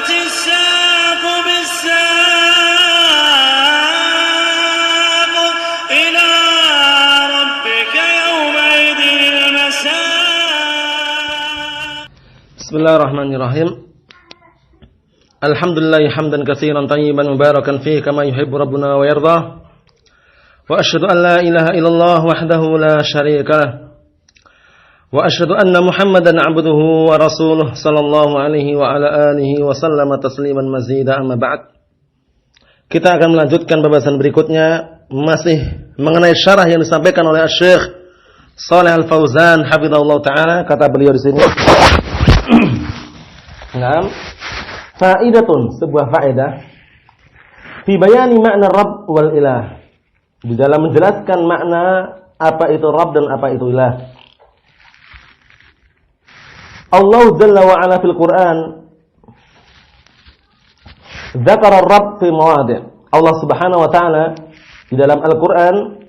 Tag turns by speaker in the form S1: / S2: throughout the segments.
S1: الساق بالساق إلى ربك يومئذ المساق.
S2: بسم الله الرحمن الرحيم. الحمد لله حمدا كثيرا طيبا مباركا فيه كما يحب ربنا ويرضى. وأشهد أن لا إله إلا الله وحده لا شريك له. وأشهد أن محمدا عبده ورسوله صلى الله عليه وعلى آله وسلم تسليما مزيدا أما بعد. Kita akan melanjutkan pembahasan berikutnya masih mengenai syarah yang disampaikan oleh Syekh Shalih Al-Fauzan hafizahullah taala. Kata beliau di sini. Naam, faidatun, sebuah faedah fi bayani makna Rabb wal Ilah, di dalam menjelaskan makna apa itu Rabb dan apa itu Ilah. Allah Jalla wa Ala fil Quran dzakara Rabb fi mawadhi'. Allah Subhanahu wa taala di dalam Al-Qur'an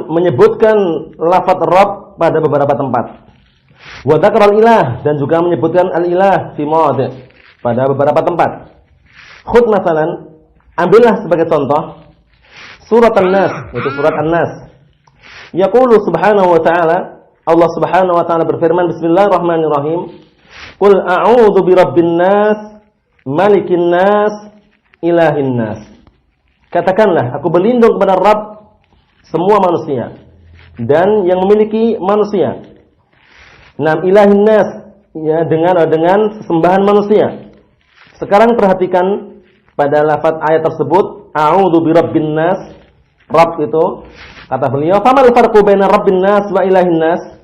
S2: menyebutkan lafaz Rabb pada beberapa tempat. Wa dzakara al-ilah, dan juga menyebutkan al-ilah fi mawadhi' pada beberapa tempat. Khud masalan, ambillah sebagai contoh surat An-Nas, yaitu surat An-Nas. Yaqulu subhanahu wa ta'ala, Allah Subhanahu wa taala berfirman, bismillahirrahmanirrahim, qul a'udzu birabbin nas, malikin nas, ilahin nas. Katakanlah, aku berlindung kepada Rabb semua manusia dan yang memiliki manusia. Nam ilahin nas, ya, dengan sesembahan manusia. Sekarang perhatikan pada lafaz ayat tersebut, a'udzu birabbin nas, Rabb itu, kata beliau, famal farqu baina rabbin nas wa ilahin nas?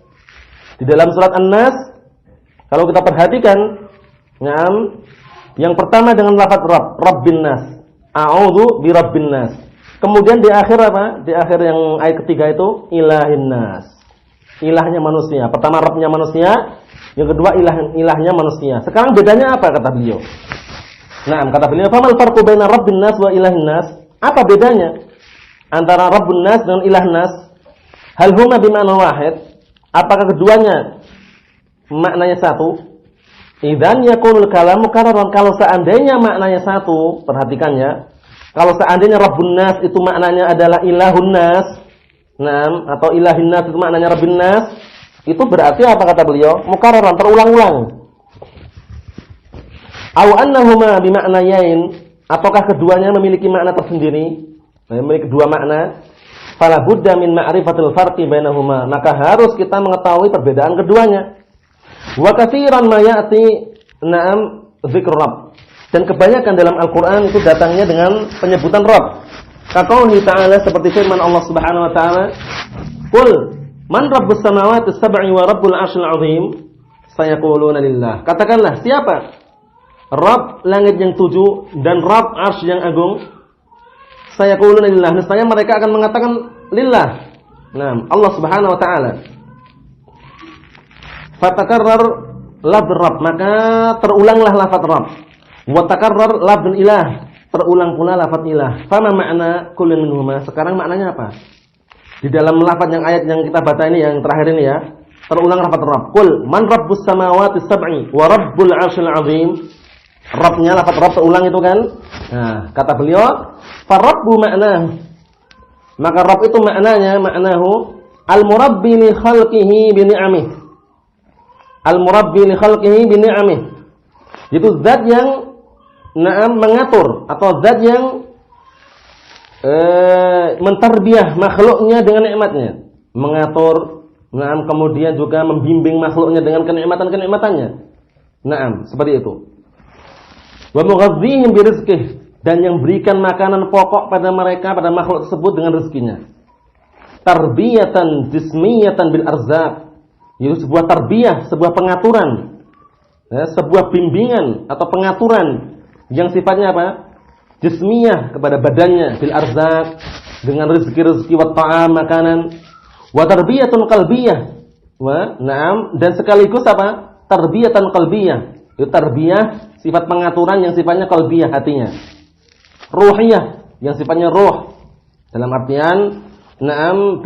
S2: Di dalam surat An-Nas, kalau kita perhatikan, yang pertama dengan lafaz Rabb, Rabbin nas, a'udzu birabbin nas. Kemudian di akhir apa? Di akhir yang ayat ketiga itu ilahin nas. Ilahnya manusia. Pertama Rabbnya manusia, yang kedua ilahnya manusia. Sekarang bedanya apa kata beliau? Kata beliau, famal farqu baina rabbin nas wa ilahin nas? Apa bedanya antara Rabbun nas dengan ilah nas? Hal huma bima'na wahid? Apakah keduanya maknanya satu? Idzan yakunul kalamu kararan, kalau seandainya maknanya satu, perhatikan ya. Kalau seandainya Rabbun nas itu maknanya adalah ilahun nas, atau ilahin nas itu maknanya Rabbin nas, itu berarti apa kata beliau? Mukarraran, terulang-ulang. Aw annahuma bimaknayain, ataukah keduanya memiliki makna tersendiri? Memiliki dua makna. Fala budda min ma'rifatil farqi bainahuma, maka harus kita mengetahui perbedaan keduanya. Wa katsiran ma ya'ti dzikr Rabb, dan kebanyakan dalam Al-Qur'an itu datangnya dengan penyebutan Rabb. Kaqaulihi ta'ala, seperti firman Allah Subhanahu wa taala, qul man rabbus samawati sab'i wa rabbul 'arsyil 'azim, sayaquluna lillah. Katakanlah, siapa Rabb langit yang 7 dan Rabb 'arsy yang agung? Sayaquluna lillah, niscaya mereka akan mengatakan lillah. Allah Subhanahu wa taala. Fatakarrar lafz Rabb, maka terulanglah lafaz Rabb. Wa takarrar lafz ilah, terulang pula lafaz ilah. Fama makna kullin minhuma? Sekarang maknanya apa? Di dalam lafaz yang ayat yang kita baca ini, yang terakhir ini ya, terulang lafaz Rabb. Qul man rabbus samawati sab'i wa rabbul 'arsyil 'azim. Rabbnya lafaz Rabb terulang itu kan? Kata beliau, farabbu maknahu, maka Rabb itu maknanya, maknahu al-murabbi li khalqihi bi ni'amih. Al-murabbi li khalqihi bi ni'amih, itu zat yang mengatur, atau zat yang mentarbiyah makhluknya dengan nikmatnya, mengatur, kemudian juga membimbing makhluknya dengan kenikmatan-kenikmatannya. Seperti itu. Wa mughadzihim bi rizqihi, dan yang berikan makanan pokok pada mereka, pada makhluk tersebut dengan rezekinya. Tarbiyatan jismiyatan bil arzaq, itu sebuah tarbiyah, sebuah pengaturan, sebuah bimbingan atau pengaturan yang sifatnya apa? Jismiyah, kepada badannya, bil arzaq, dengan rezeki-rezeki, wa ta'am, makanan. Wa tarbiyatun qalbiyah, dan sekaligus apa? Tarbiyatan qalbiyah, itu tarbiyah, sifat pengaturan yang sifatnya qalbiyah, hatinya. Ruhiyah, yang sifatnya ruh, dalam artian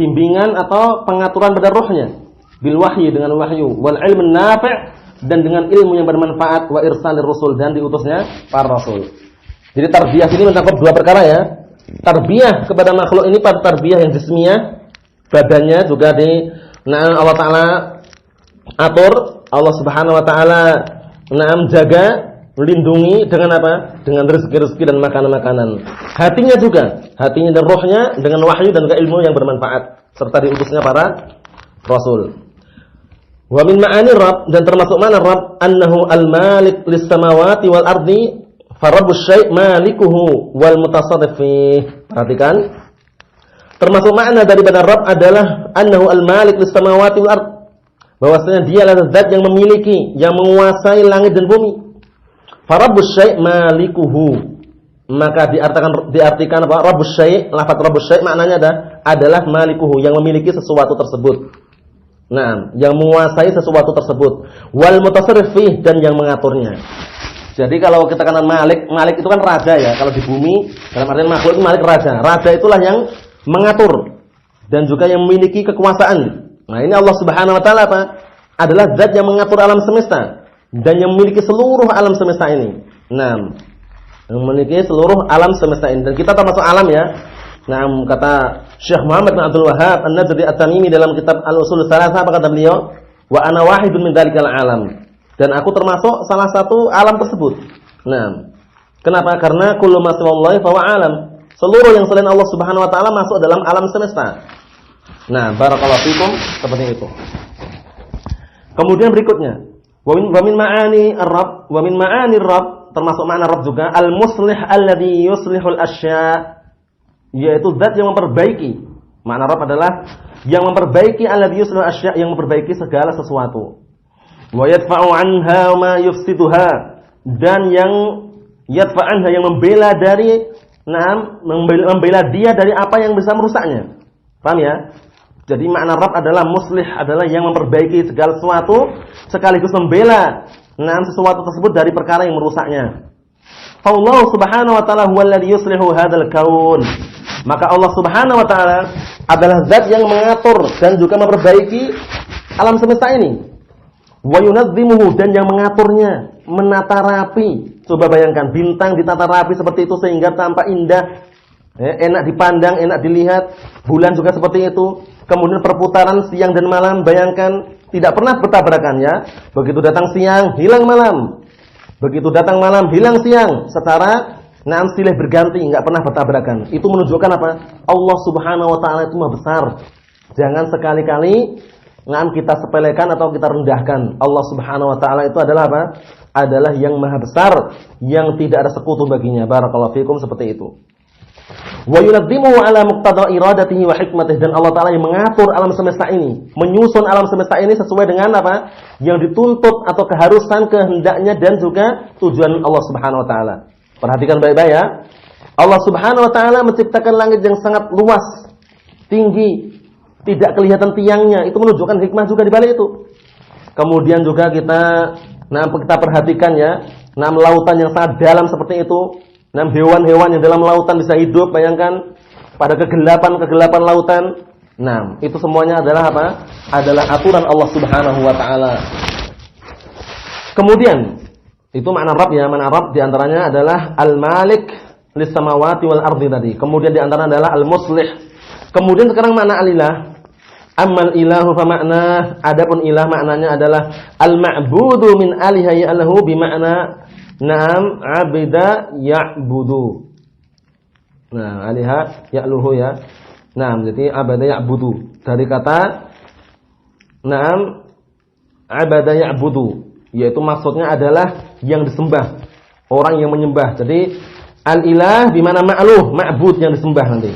S2: bimbingan atau pengaturan pada ruhnya, bil wahyi, dengan wahyu. Wal ilmun nafi', dan dengan ilmu yang bermanfaat, wa irsalir rusul, dan diutusnya para rasul. Jadi tarbiyah ini mencakup dua perkara ya. Tarbiyah kepada makhluk ini pada tarbiyah yang jismiyah, badannya juga Allah Ta'ala atur, Allah Subhanahu wa Ta'ala jaga, lindungi dengan apa? Dengan rezeki-rezeki dan makanan-makanan. Hatinya dan rohnya dengan wahyu dan juga ilmu yang bermanfaat serta diutusnya para rasul. Wa min ma'ani Rabb, dan termasuk makna Rabb annahu al-malik lis-samawati wal ardi, farabbus syai' malikuhu wal mutasarrif fih. Perhatikan. Termasuk makna daripada Rabb adalah annahu al-malik lis-samawati wal ardi, bahwasanya dia adalah zat yang memiliki, yang menguasai langit dan bumi. Farabbus syai' malikuhu. Maka diartikan apa? Rabbus syai', lafaz rabbus syai' maknanya adalah malikuhu, yang memiliki sesuatu tersebut. Nah, yang menguasai sesuatu tersebut. Wal mutasarrif fih, dan yang mengaturnya. Jadi kalau kita katakan malik itu kan raja ya. Kalau di bumi dalam artian makhluk itu malik raja. Raja itulah yang mengatur dan juga yang memiliki kekuasaan. Nah, ini Allah Subhanahu wa Ta'ala apa? Adalah zat yang mengatur alam semesta dan yang memiliki seluruh alam semesta ini. Nah, yang memiliki seluruh alam semesta ini, dan kita termasuk alam ya. Nah, kata Syekh Muhammad bin Abdul Wahhab An-Najdi At-Tamimi dalam kitab Al-Usul Tsalatsah, apa kata beliau? Wa ana wahidun min dzalikal alam. Dan aku termasuk salah satu alam tersebut. Nah, kenapa? Karena kullu ma siwallahi fa huwa alam. Seluruh yang selain Allah Subhanahu wa Ta'ala masuk dalam alam semesta. Nah, barakallahu fikum, seperti itu. Kemudian berikutnya, wa min ma'ani ar-Rabb, wa min ma'ani ar-Rabb, termasuk makna Rabb juga al-muslih alladhi yuslihul asya', yaitu zat yang memperbaiki. Makna Rabb adalah yang memperbaiki, alladhi yuslihul asya', yang memperbaiki segala sesuatu. Wa yadfa'u 'anha ma yufsiduha, dan yang yadfa' anha, yang membela dari membela dia dari apa yang bisa merusaknya. Paham ya? Jadi makna Rabb adalah muslih, adalah yang memperbaiki segala sesuatu sekaligus membela sesuatu tersebut dari perkara yang merusaknya. Allah Subhanahu wa Ta'ala huwa alladhi yuslihu hadzal kaun. Maka Allah Subhanahu wa Ta'ala adalah zat yang mengatur dan juga memperbaiki alam semesta ini. Wa yunazzimuhu, dan yang mengaturnya, menata rapi. Coba bayangkan bintang ditata rapi seperti itu sehingga tampak indah, enak dipandang, enak dilihat. Bulan juga seperti itu. Kemudian perputaran siang dan malam, bayangkan tidak pernah bertabrakan ya. Begitu datang siang, hilang malam. Begitu datang malam, hilang siang. Secara silih berganti, enggak pernah bertabrakan. Itu menunjukkan apa? Allah Subhanahu wa Ta'ala itu Maha besar. Jangan sekali-kali kita sepelekan atau kita rendahkan. Allah Subhanahu wa Ta'ala itu adalah apa? Adalah yang Maha besar, yang tidak ada sekutu baginya. Barakallahu fikum, seperti itu. Wa yunazzimuhu ala muqtada iradatihi wa hikmatihi, dan Allah Ta'ala yang mengatur alam semesta ini, menyusun alam semesta ini sesuai dengan apa? Yang dituntut atau keharusan, kehendaknya, dan juga tujuan Allah Subhanahu wa Ta'ala. Perhatikan baik-baik ya. Allah Subhanahu wa Ta'ala menciptakan langit yang sangat luas, tinggi, tidak kelihatan tiangnya. Itu menunjukkan hikmah juga di balik itu. Kemudian juga kita perhatikan ya, lautan yang sangat dalam seperti itu. Hewan-hewan yang dalam lautan bisa hidup, bayangkan pada kegelapan lautan. Itu semuanya adalah apa? Adalah aturan Allah Subhanahu wa Ta'ala. Kemudian itu makna Rabb ya, makna Rabb diantaranya adalah al-malik lis-samawati wal ardi tadi. Kemudian diantaranya adalah al-muslih. Kemudian sekarang makna al-ilah. Ammal ilahu fa makna, adapun ilah maknanya adalah al-ma'budu min aliha ya'lahu bi makna abida ya'budu. Aliha ya'luhu ya. Jadi abada ya'budu dari kata abada ya'budu, yaitu maksudnya adalah yang disembah, orang yang menyembah. Jadi al-ilah bi makna ma'luh, ma'bud yang disembah nanti.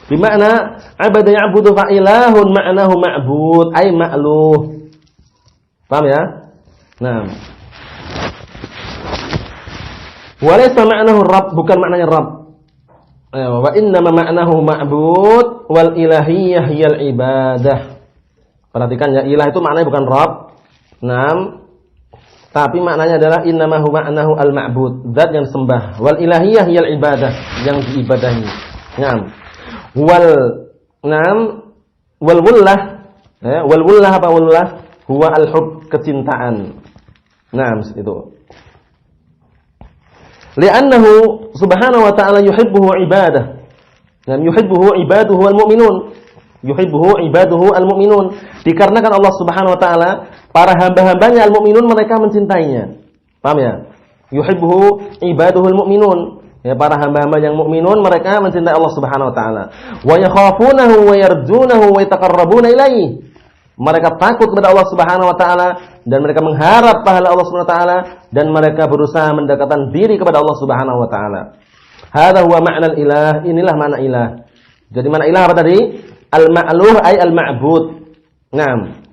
S2: Bi makna abada ya'budu fa ilahun ma'nahu ma'bud ay ma'luh. Paham ya? Walaysa ma'nahu Rabb, bukan maknanya Rabb. Wa innama ma'nahu ma'bud wal ilahiyyah hiyal ibadah. Perhatikan ya, ilah itu maknanya bukan Rabb. Tapi maknanya adalah innamahu ma'nahu al-ma'bud, zat yang disembah. Wal ilahiyyah hiyal ibadah, yang diibadahi. Wal wullah, wal wullah apa wullah? huwa al-hub, kecintaan. Nah, itu. Li'annahu subhanahu wa ta'ala yuhibbuhu ibadah. Dan yuhibbuhu ibaduhu al-mu'minun. Yuhibbuhu ibaduhu al-mu'minun. Dikarenakan Allah Subhanahu wa taala, para hamba-hambanya al-mu'minun mereka mencintainya. Paham ya? Yuhibbuhu ibaduhu al-mu'minun. Ya, para hamba-hamba yang mukminun mereka mencintai Allah Subhanahu wa taala. Wa yakhafunahu wa yarjunahu wa yataqarrabuna ilaihi. Mereka takut kepada Allah Subhanahu wa taala dan mereka mengharap pahala Allah Subhanahu wa taala dan mereka berusaha mendekatkan diri kepada Allah Subhanahu wa taala. Hadza huwa ma'nal ilah. Inilah makna ilah. Jadi makna ilah apa tadi? Al-ma'luh ay al-ma'bud. Naam.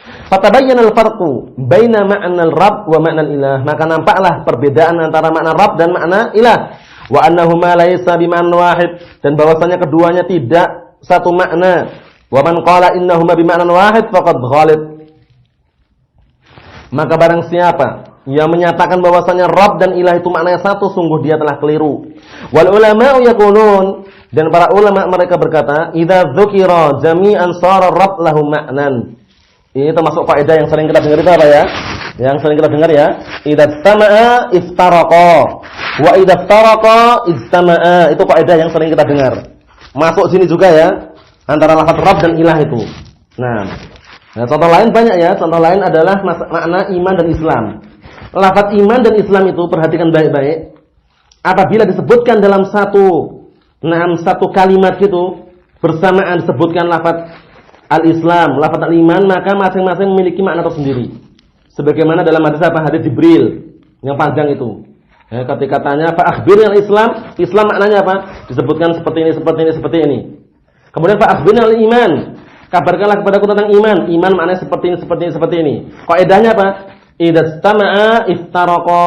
S2: Fatabayyana al-farqu baina ma'na al-rabb wa ma'na al-ilah. Maka nampaklah perbedaan antara makna rabb dan makna ilah. Wa annahuma laysa bima'nan wahid, dan bahwasanya keduanya tidak satu makna. Wa man qala innahuma bima'nan wahid faqad ghalib. Maka barang siapa yang menyatakan bahwasanya rabb dan ilah itu maknanya satu, sungguh dia telah keliru. Wal ulama'u yaqulun, dan para ulama mereka berkata, idza dzukira jami'an shara rabb lahu ma'nan. Ini termasuk faedah yang sering kita dengar itu apa ya? Yang sering kita dengar ya, idza istama'a iftaraqa wa idza iftaraqa istama'a. Itu faedah yang sering kita dengar. Masuk sini juga ya, antara lafaz rabb dan ilah itu. Nah, contoh lain banyak ya. Contoh lain adalah makna iman dan Islam. Lafaz iman dan Islam itu perhatikan baik-baik. Apabila disebutkan dalam satu kalimat gitu bersamaan disebutkan lafaz al-Islam, lafaz al-iman, maka masing-masing memiliki makna tersendiri. Sebagaimana dalam hadis apa? Hadis Jibril yang panjang itu. Ya, ketika tanya fa akhbirni al-Islam, Islam maknanya apa? Disebutkan seperti ini, seperti ini, seperti ini. Kemudian fa akhbirni al-iman, kabarkanlah kepadaku tentang iman. Iman maknanya seperti ini, seperti ini, seperti ini. Kaidahnya apa? Idza istama'a iftaraqa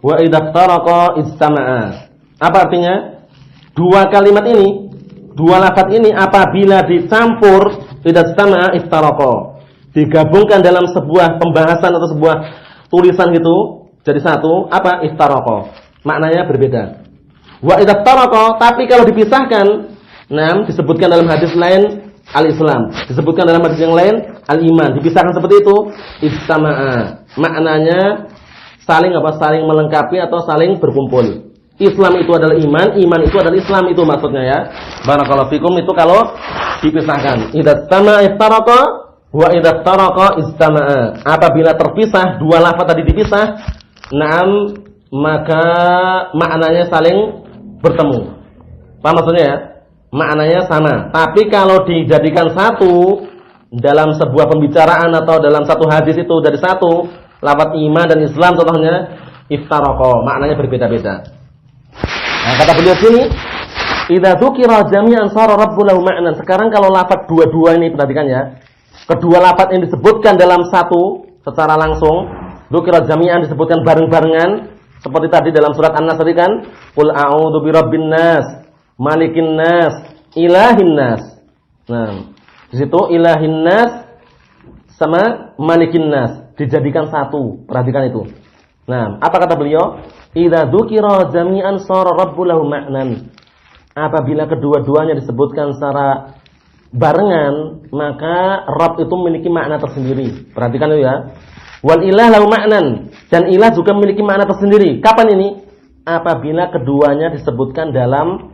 S2: wa idza iftaraqa istama'a. Apa artinya? Dua kalimat ini, dua lafaz ini apabila dicampur, idza istama'a iftaraqa, digabungkan dalam sebuah pembahasan atau sebuah tulisan gitu jadi satu, apa? Iftaraqa. Maknanya berbeda. Wa idza iftaraqa, tapi kalau dipisahkan, disebutkan dalam hadis lain al-Islam, disebutkan dalam hadis yang lain al-iman, dipisahkan seperti itu, istama'a. Maknanya saling apa? Saling melengkapi atau saling berkumpul. Islam itu adalah iman, iman itu adalah Islam, itu maksudnya ya. Barakallahu fikum, itu kalau dipisahkan. Idza istama'a iftaraqa wa idza iftaraqa istama'a. Apabila terpisah, dua lafaz tadi dipisah, maka maknanya saling bertemu. Paham maksudnya ya? Maknanya sama. Tapi kalau dijadikan satu dalam sebuah pembicaraan atau dalam satu hadis itu dari satu lafaz iman dan Islam contohnya iftaraqa, maknanya berbeda-beda. Nah, kata beliau sini, idza dzukira jami'an shara rabbu lahu ma'nan. Sekarang kalau lafaz dua-dua ini perhatikan ya. Kedua lafaz yang disebutkan dalam satu secara langsung, dzukira jami'an disebutkan bareng-barengan seperti tadi dalam surat An-Nas tadi kan, qul a'udzu birabbin nas, malikin nas, ilahin nas. Nah, di situ ilahin nas sama malikin nas dijadikan satu. Perhatikan itu. Nah, apa kata beliau? Idza dzukira jami'an shara rabbu lahu ma'nan. Apabila kedua-duanya disebutkan secara barengan, maka Rabb itu memiliki makna tersendiri. Perhatikan itu ya. Wal ilah lahu ma'nan, dan ilah juga memiliki makna tersendiri. Kapan ini? Apabila keduanya disebutkan dalam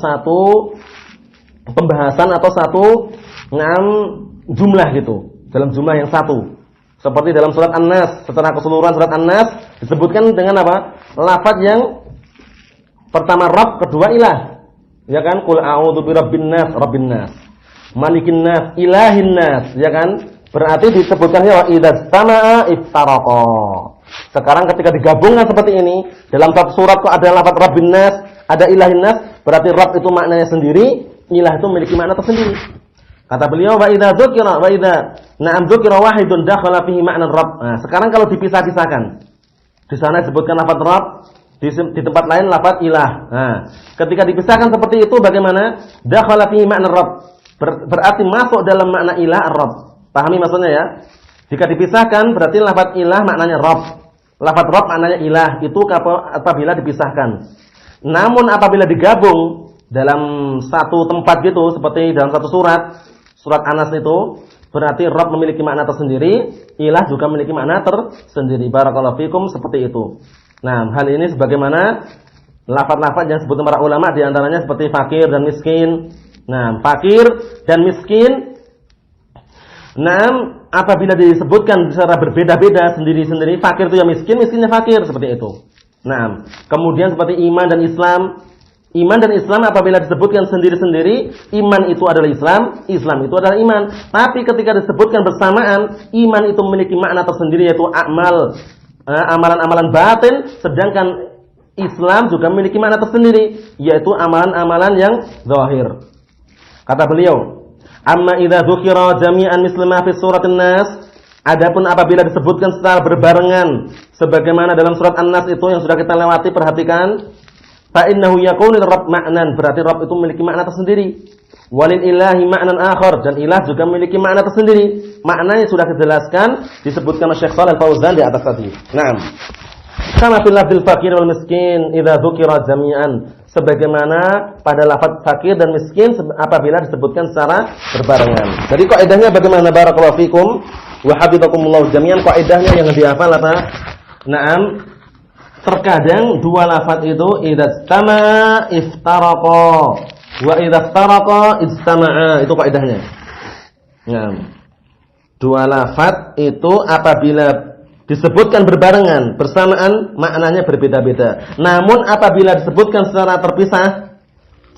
S2: satu pembahasan atau satu jumlah gitu, dalam jumlah yang satu. Seperti dalam surat An-Nas, secara keseluruhan surat An-Nas disebutkan dengan apa? Lafaz yang pertama Rabb, kedua ilah. Ya kan? Qul a'udzu birabbin nas, rabbin nas, malikin nas, ilahin nas, ya kan? Berarti disebutkannya wa idza istama'a iftaraqa. Sekarang ketika digabungkan seperti ini, dalam satu surat kok ada lafaz rabbin nas, ada ilahin nas, berarti Rabb itu maknanya sendiri, ilah itu memiliki makna tersendiri. Kata beliau wa idza dzukira dzukira wahidun dakhala fihi ma'na Rabb. Nah, sekarang kalau dipisah-pisahkan. Di sana disebutkan lafaz Rabb, di tempat lain lafaz ilah. Nah, ketika dipisahkan seperti itu bagaimana? Dakhala fihi ma'na Rabb. Berarti masuk dalam makna ilah Rabb. Pahami maksudnya ya? Jika dipisahkan berarti lafaz ilah maknanya Rabb. Lafaz Rabb maknanya ilah. Itu apabila dipisahkan. Namun apabila digabung dalam satu tempat gitu, seperti dalam satu surat Anas itu, berarti Rabb memiliki makna tersendiri, ilah juga memiliki makna tersendiri. Barakallahu fikum, seperti itu. Nah, hal ini sebagaimana lafaz-lafaz yang disebutkan para ulama, di antaranya seperti fakir dan miskin. Nah, fakir dan miskin, nah, apabila disebutkan secara berbeda-beda, sendiri-sendiri, fakir itu ya miskin, miskinnya fakir, seperti itu. Nah, kemudian seperti iman dan Islam. Iman dan Islam apabila disebutkan sendiri-sendiri, iman itu adalah Islam, Islam itu adalah iman. Tapi ketika disebutkan bersamaan, iman itu memiliki makna tersendiri, yaitu amalan-amalan batin, sedangkan Islam juga memiliki makna tersendiri, yaitu amalan-amalan yang zahir. Kata beliau, amma idza dzukira jami'an misla fi suratin Nas, adapun apabila disebutkan secara berbarengan sebagaimana dalam surat An-Nas itu yang sudah kita lewati, perhatikan, fa innahu yakunu lirabb ma'nan, berarti Rabb itu memiliki makna tersendiri. Walil ilahi ma'nan akhar, dan ilah juga memiliki makna tersendiri. Maknanya sudah dijelaskan, disebutkan oleh Syekh Shalal Fauzan di atas tadi. Naam. Kama fil lafzil fakir wal miskin idza dzukira jami'an, sebagaimana pada lafaz fakir dan miskin apabila disebutkan secara berbarengan. Jadi kaidahnya bagaimana? Barakallahu fikum wa hafizakumullah jami'an. Kaidahnya yang dihafal apa? Naam. Terkadang dua lafaz itu idza istama'a iftaraqa wa idza iftaraqa istama'a, itu kaidahnya. Nah, dua lafaz itu apabila disebutkan berbarengan, bersamaan, maknanya berbeda-beda. Namun apabila disebutkan secara terpisah,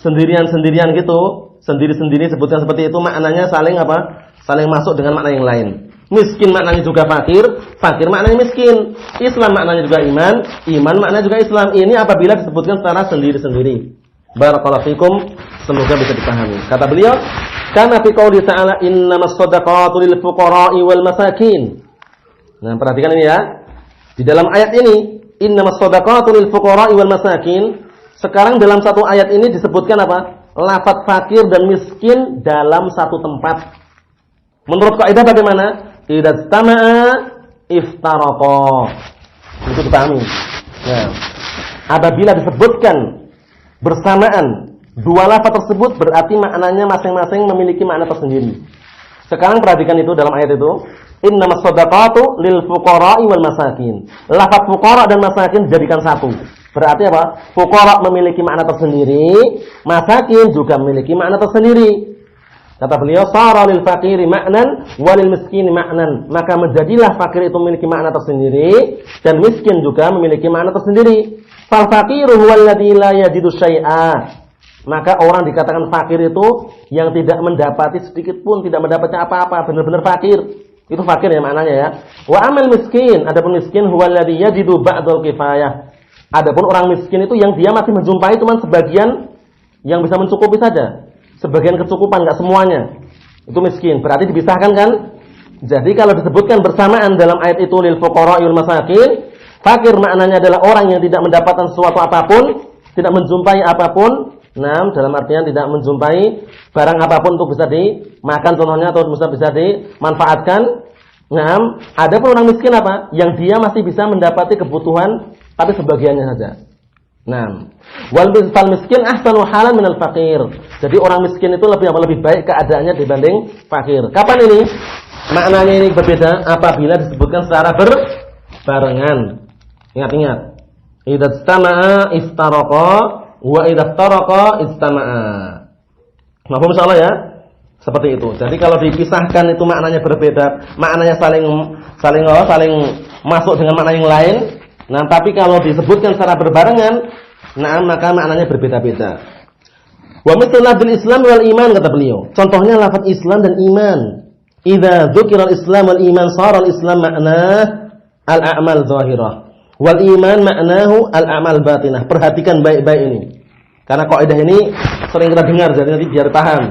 S2: sendirian-sendirian gitu, sendiri-sendiri sebutkan seperti itu, maknanya saling apa? Saling masuk dengan makna yang lain. Miskin maknanya juga fakir, fakir maknanya miskin. Islam maknanya juga iman, iman maknanya juga Islam. Ini apabila disebutkan secara sendiri-sendiri. Barakallahu fikum, semoga bisa dipahami. Kata beliau, kana fi qouli ta'ala innamas shadaqatu lil fuqara'i wal masakin. Nah, perhatikan ini ya. Di dalam ayat ini, innamas shadaqatu lil fuqara'i wal masakin. Sekarang dalam satu ayat ini disebutkan apa? Lafaz fakir dan miskin dalam satu tempat. Menurut kaidah bagaimana? Idza istama'a iftaraqa. Itu dipahami. Nah, apabila disebutkan bersamaan dua lafaz tersebut, berarti maknanya masing-masing memiliki makna tersendiri. Sekarang perhatikan itu dalam ayat itu, innamas shadaqatu lil fuqara'i wal masakin. Lafaz fuqara dan masakin dijadikan satu. Berarti apa? Fuqara memiliki makna tersendiri, masakin juga memiliki makna tersendiri. Kata beliau, sara lil faqiri ma'nan walil miskini ma'nan. Maka menjadilah fakir itu memiliki makna tersendiri dan miskin juga memiliki makna tersendiri. Fal faqiru huwal ladzi la yajidu syai'a. Maka orang dikatakan fakir itu yang tidak mendapati sedikit pun, tidak mendapatnya apa-apa, benar-benar fakir. Itu fakir ya maknanya ya. Wa amal miskin, adapun miskin huwal ladzi yajidu ba'dal kifayah. Adapun orang miskin itu yang dia masih menjumpai cuma sebagian yang bisa mencukupi saja. Sebagian kecukupan, enggak semuanya. Itu miskin. Berarti dipisahkan kan? Jadi kalau disebutkan bersamaan dalam ayat itu lil fuqara'i wal masakin, fakir maknanya adalah orang yang tidak mendapatkan sesuatu apapun, tidak menjumpai apapun. Nah, dalam artian tidak menjumpai barang apapun untuk bisa dimakan contohnya atau bisa dimanfaatkan. Nah, ada pun orang miskin apa? Yang dia masih bisa mendapati kebutuhan tapi sebagiannya saja. Nah, wal miskin ahsanu halan minal faqir. Jadi orang miskin itu lebih baik keadaannya dibanding fakir. Kapan ini? Maknanya ini berbeda apabila disebutkan secara berbarengan. Ingat-ingat. Idza istama'a iftaraqa wa idza iftaraqa istama'a. Mafhum insyaallah ya? Seperti itu. Jadi kalau dipisahkan itu maknanya berbeda, maknanya saling masuk dengan makna yang lain. Nah, tapi kalau disebutkan secara berbarengan, nah maka maknanya berbeda-beda. Wa mithlu lafzil Islam wal iman, kata beliau. Contohnya lafaz Islam dan iman. Idza dzukira al-Islam wal iman shara al-Islam maknah al-a'mal zahirah wal iman maknahu al-a'mal batinah. Perhatikan baik-baik ini. Karena kaidah ini sering kita dengar, jadi nanti biar paham.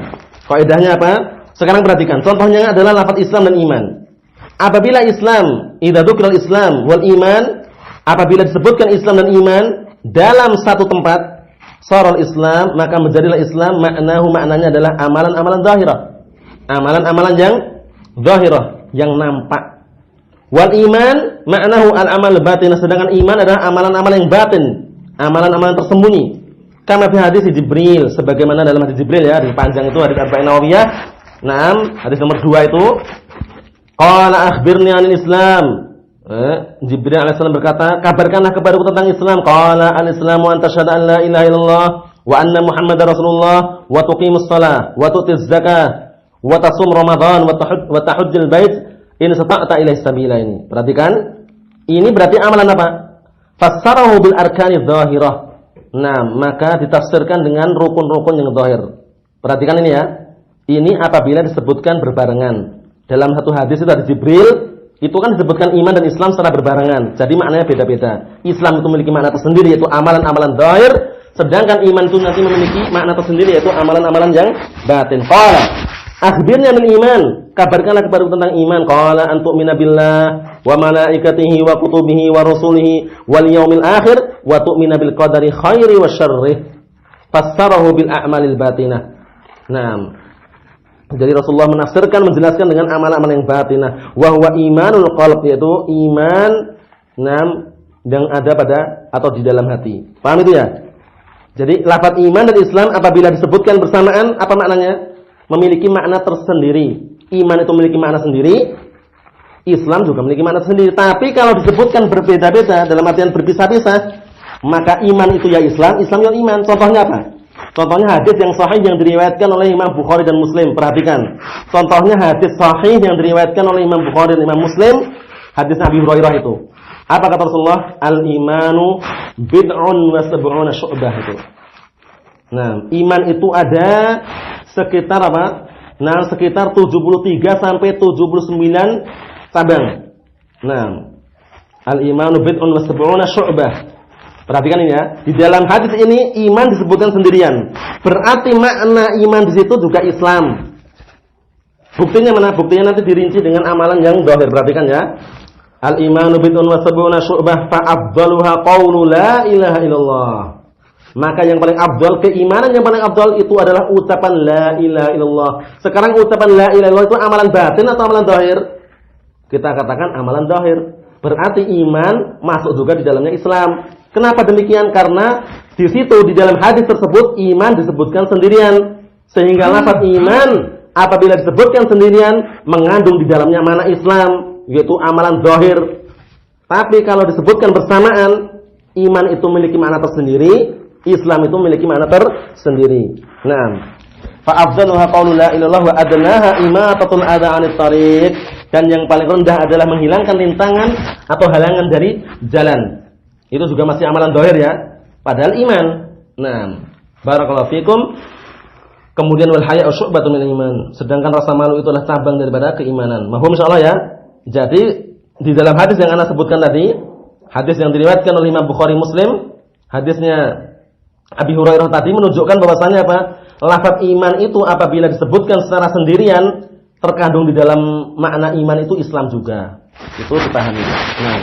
S2: Kaidahnya apa? Sekarang perhatikan. Contohnya adalah lafaz Islam dan iman. Apabila Islam, idza dzukira al-Islam wal iman, apabila disebutkan Islam dan iman dalam satu tempat, sarul Islam, maka menjadilah Islam maknahu, maknanya adalah amalan-amalan zahirah. Amalan-amalan yang zahirah, yang nampak. Wal iman maknahu al-amal batin, sedangkan iman adalah amalan-amalan yang batin, amalan-amalan tersembunyi. Kama fi hadis Jibril, sebagaimana dalam hadis Jibril ya, di panjang itu hadis Arba'in Nawawiyah, Naam, hadis nomor 2 itu qala akhbirni 'anil Islam. Jibril alaihissalam berkata, kabarkanlah kepadaku tentang Islam. Qala al-Islamu an tashhadu an la ilaha illallah wa anna Muhammadar Rasulullah wa tuqimus shalah wa tu'tiz zakah wa tasum Ramadan wa tahujjul bait in istata'ta ilaihi sabila. Ini perhatikan, ini berarti amalan apa? Fassarahu bil arkani dzahirah. Nah, maka ditafsirkan dengan rukun-rukun yang zahir. Perhatikan ini ya. Ini apabila disebutkan berbarengan. Dalam satu hadis itu dari Jibril, itu kan disebutkan iman dan Islam secara berbarengan. Jadi maknanya beda-beda. Islam itu memiliki makna tersendiri yaitu amalan-amalan zahir, sedangkan iman itu nanti memiliki makna tersendiri yaitu amalan-amalan yang batin. Qala akhbirni 'anil iman. Kabarkanlah kepadaku tentang iman. Qala an tu'mina billah wa malaikatihi wa kutubihi wa rusulihi wal yaumil akhir wa tu'mina bil qadari khairi wa syarrih. Fassarahu bil a'malil batinah. Nah, jadi Rasulullah menafsirkan, menjelaskan dengan amalan-amalan yang batinah. Wa huwa imanul qalb, yaitu iman yang ada pada atau di dalam hati. Paham itu ya? Jadi lafaz iman dan Islam apabila disebutkan bersamaan, apa maknanya? Memiliki makna tersendiri. Iman itu memiliki makna sendiri, Islam juga memiliki makna sendiri. Tapi kalau disebutkan berbeda-beda dalam artian berpisah-pisah, maka iman itu ya Islam, Islam ya iman. Contohnya apa? Contohnya hadis yang sahih yang diriwayatkan oleh Imam Bukhari dan Muslim. Perhatikan. Contohnya hadis sahih yang diriwayatkan oleh Imam Bukhari dan Imam Muslim, hadis Abi Hurairah itu. Apa kata Rasulullah? Al-imanu bid'un wa sab'una syu'bah itu. Nah, iman itu ada sekitar apa? Nah, sekitar 73 sampai 79 cabang. Nah, al-imanu bid'un wa sab'una syu'bah. Perhatikan ini ya. Di dalam hadis ini iman disebutkan sendirian. Berarti makna iman di situ juga Islam. Buktinya mana? Buktinya nanti dirinci dengan amalan yang zahir. Perhatikan ya. Al-imanu bid'un wa sab'una syu'bah fa afdaluha qaulu la ilaha illallah. Maka yang paling afdal, keimanan yang paling afdal itu adalah ucapan la ilaha illallah. Sekarang ucapan la ilaha illallah itu amalan batin atau amalan zahir? Kita katakan amalan zahir. Berarti iman masuk juga di dalamnya Islam. Kenapa demikian? Karena di situ di dalam hadis tersebut iman disebutkan sendirian. Sehingga lafaz iman apabila disebutkan sendirian mengandung di dalamnya makna Islam, yaitu amalan zahir. Tapi kalau disebutkan bersamaan, iman itu memiliki makna tersendiri, Islam itu memiliki makna tersendiri. Nah, fa afdaluha qaulu la ilaha illallah wa adnaha imatatul adha 'anit thariq. Dan yang paling rendah adalah menghilangkan rintangan atau halangan dari jalan. Itu juga masih amalan zahir ya, padahal iman. Nah, barakallahu fikum. Kemudian wal haya'u syu'batun minal iman. Sedangkan rasa malu itu adalah cabang daripada keimanan. Mahfum insyaallah ya. Jadi di dalam hadis yang ana sebutkan tadi, hadis yang diriwayatkan oleh Imam Bukhari Muslim, hadisnya Abi Hurairah tadi menunjukkan bahwasanya apa? Lafaz iman itu apabila disebutkan secara sendirian terkandung di dalam makna iman itu Islam juga. Itu dipahami. Nah,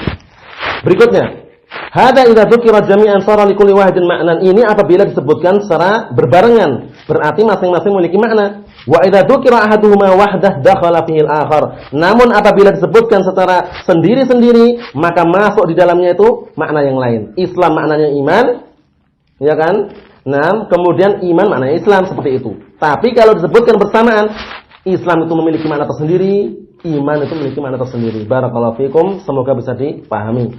S2: berikutnya hada idza dzukira jami'an sara likulli wahidin ma'nan. Ini apabila disebutkan secara berbarengan, berarti masing-masing memiliki makna. Wa idza dzukira ahaduhuma wahdah dakhala fihi al-akhar. Namun apabila disebutkan secara sendiri-sendiri, maka masuk di dalamnya itu makna yang lain. Islam maknanya iman, ya kan? Nah, kemudian iman maknanya Islam seperti itu. Tapi kalau disebutkan bersamaan, Islam itu memiliki makna tersendiri, iman itu memiliki makna tersendiri. Barakallahu fikum, semoga bisa dipahami.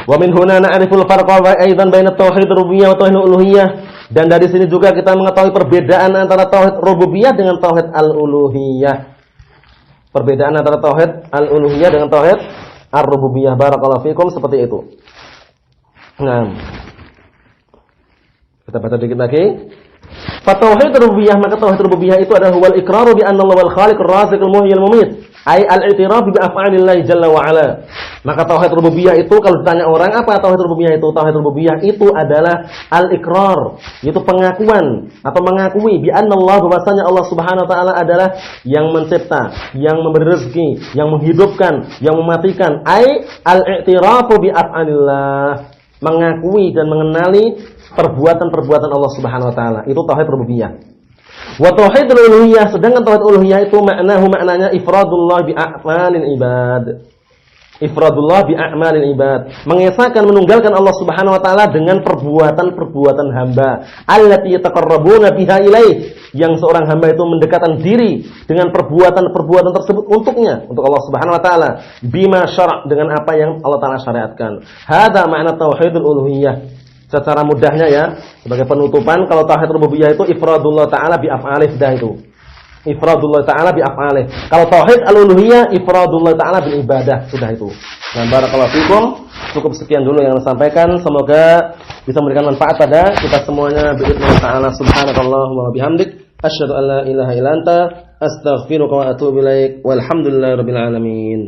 S2: Wa min huna na'riful farqa aidan baina tauhid rububiyyah wa tauhid uluhiyah. Dan dari sini juga kita mengetahui perbedaan antara tauhid rububiyah dengan tauhid al-uluhiyah. Perbedaan antara tauhid al-uluhiyah dengan tauhid ar-rububiyah. Barakallahu fikum, seperti itu. Nah, kita baca dikit lagi. Fa tauhid rububiyah, maka tauhid rububiyah itu adalah wal iqraru bi anna Allah wal khaliqur raziqul muhyil mumit. Ai al-i'tiraf bi af'alillahi jalla wa ala. Maka tauhid rububiyah itu kalau ditanya orang apa tauhid rububiyah itu? Tauhid rububiyah itu adalah al-iqrar, yaitu pengakuan atau mengakui bi anna Allah, bahwasanya Allah Subhanahu wa taala adalah yang mencipta, yang memberi rezeki, yang menghidupkan, yang mematikan. Ai al-i'tirafu bi af'alillah, mengakui dan mengenali perbuatan-perbuatan Allah Subhanahu wa taala. Itu tauhid rububiyah. Wa tauhidul uluhiyah, sedangkan tauhid uluhiyah itu maknanya ifradullah bi a'malil ibad. Ifradullah bi a'malil ibad, mengesahkan, menunggalkan Allah Subhanahu wa taala dengan perbuatan-perbuatan hamba. Allati yataqarrabuna biha ilaih, yang seorang hamba itu mendekatkan diri dengan perbuatan-perbuatan tersebut untuknya, untuk Allah Subhanahu wa taala, bima syara', dengan apa yang Allah taala syariatkan. Hadza makna tauhidul uluhiyah. Secara mudahnya ya, sebagai penutupan, kalau tauhid rububiyah itu ifradullah taala bi af'alih, dah itu. Ifradullah taala bi af'alih. Kalau tauhid al-uluhiyah ifradullah taala bil ibadah, sudah itu. Nah, barakallahu fikum. Cukup sekian dulu yang saya sampaikan. Semoga bisa memberikan manfaat pada kita semuanya. Bi'idznillah ta'ala. Subhanakallahumma wa bihamdik, asyhadu an la ilaha illa anta, astaghfiruka wa atubu ilaik. Walhamdulillahirabbil alamin.